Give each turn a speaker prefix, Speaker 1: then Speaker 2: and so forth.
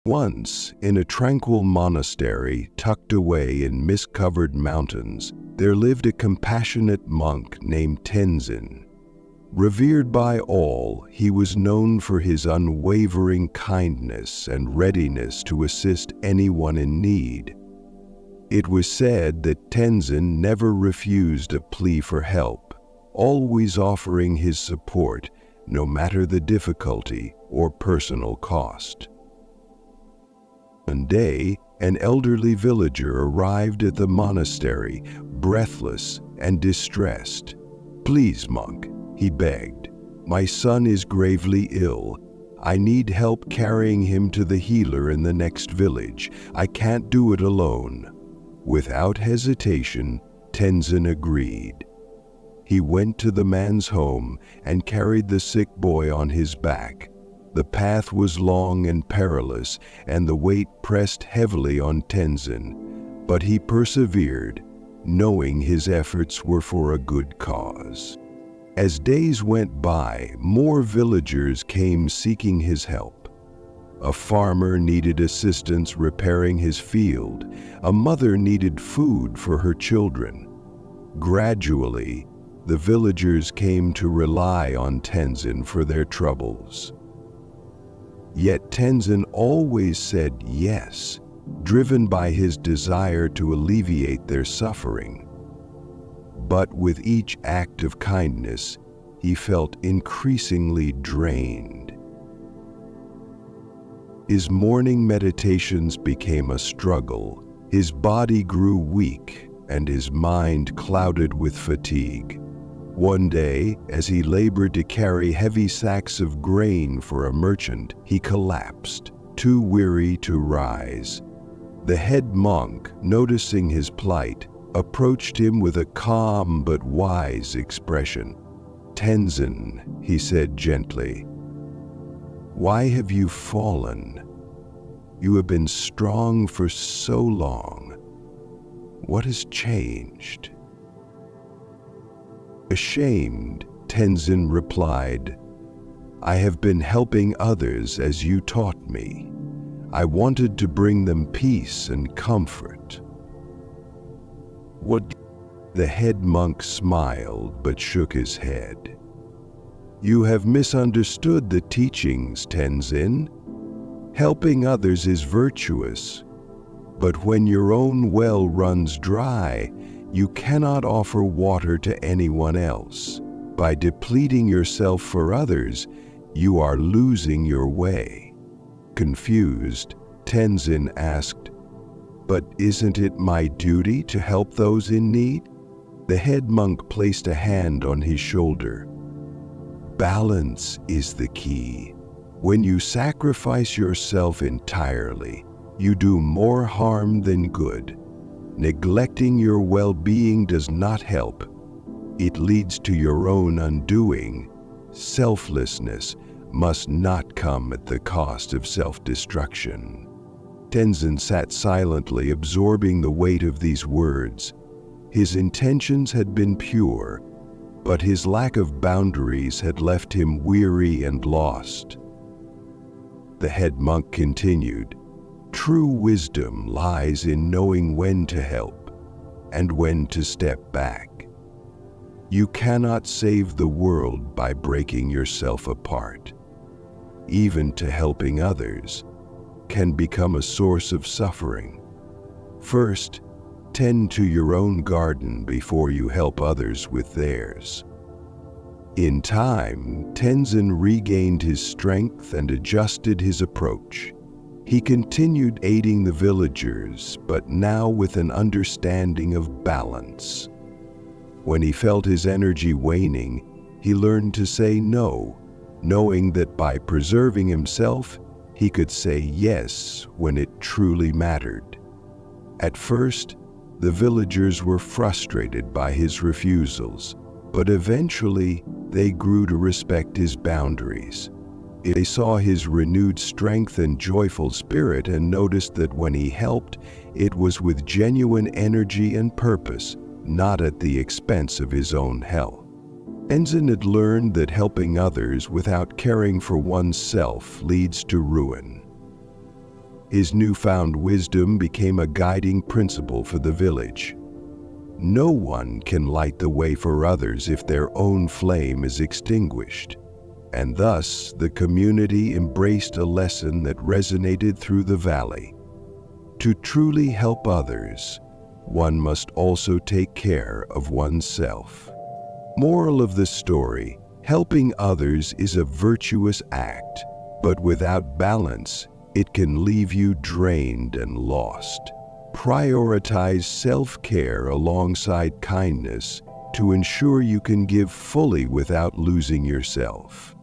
Speaker 1: Once, in a tranquil monastery tucked away in mist-covered mountains, there lived a compassionate monk named Tenzin. Revered by all, he was known for his unwavering kindness and readiness to assist anyone in need. It was said that Tenzin never refused a plea for help, always offering his support, no matter the difficulty or personal cost. One day, an elderly villager arrived at the monastery, breathless and distressed. "Please, monk," he begged. "My son is gravely ill. I need help carrying him to the healer in the next village. I can't do it alone." Without hesitation, Tenzin agreed. He went to the man's home and carried the sick boy on his back. The path was long and perilous, and the weight pressed heavily on Tenzin, but he persevered, knowing his efforts were for a good cause. As days went by, more villagers came seeking his help. A farmer needed assistance repairing his field. A mother needed food for her children. Gradually, the villagers came to rely on Tenzin for their troubles. Yet Tenzin always said yes, driven by his desire to alleviate their suffering. But with each act of kindness, he felt increasingly drained. His morning meditations became a struggle. His body grew weak, and his mind clouded with fatigue. One day, as he labored to carry heavy sacks of grain for a merchant, he collapsed, too weary to rise. The head monk, noticing his plight, approached him with a calm but wise expression. "Tenzin," he said gently, "why have you fallen? You have been strong for so long. What has changed?" Ashamed, Tenzin replied, "I have been helping others as you taught me. I wanted to bring them peace and comfort." "What?" The head monk smiled but shook his head. "You have misunderstood the teachings, Tenzin. Helping others is virtuous, but when your own well runs dry, you cannot offer water to anyone else. By depleting yourself for others, you are losing your way." Confused, Tenzin asked, "But isn't it my duty to help those in need?" The head monk placed a hand on his shoulder. "Balance is the key. When you sacrifice yourself entirely, you do more harm than good. Neglecting your well-being does not help. It leads to your own undoing. Selflessness must not come at the cost of self-destruction." Tenzin sat silently, absorbing the weight of these words. His intentions had been pure, but his lack of boundaries had left him weary and lost. The head monk continued, "True wisdom lies in knowing when to help and when to step back. You cannot save the world by breaking yourself apart. Even to helping others can become a source of suffering. First, tend to your own garden before you help others with theirs." In time, Tenzin regained his strength and adjusted his approach. He continued aiding the villagers, but now with an understanding of balance. When he felt his energy waning, he learned to say no, knowing that by preserving himself, he could say yes when it truly mattered. At first, the villagers were frustrated by his refusals, but eventually they grew to respect his boundaries. They saw his renewed strength and joyful spirit and noticed that when he helped, it was with genuine energy and purpose, not at the expense of his own health. Tenzin had learned that helping others without caring for oneself leads to ruin. His newfound wisdom became a guiding principle for the village. No one can light the way for others if their own flame is extinguished, and thus the community embraced a lesson that resonated through the valley. To truly help others, one must also take care of oneself. Moral of the story: helping others is a virtuous act, but without balance, it can leave you drained and lost. Prioritize self-care alongside kindness to ensure you can give fully without losing yourself.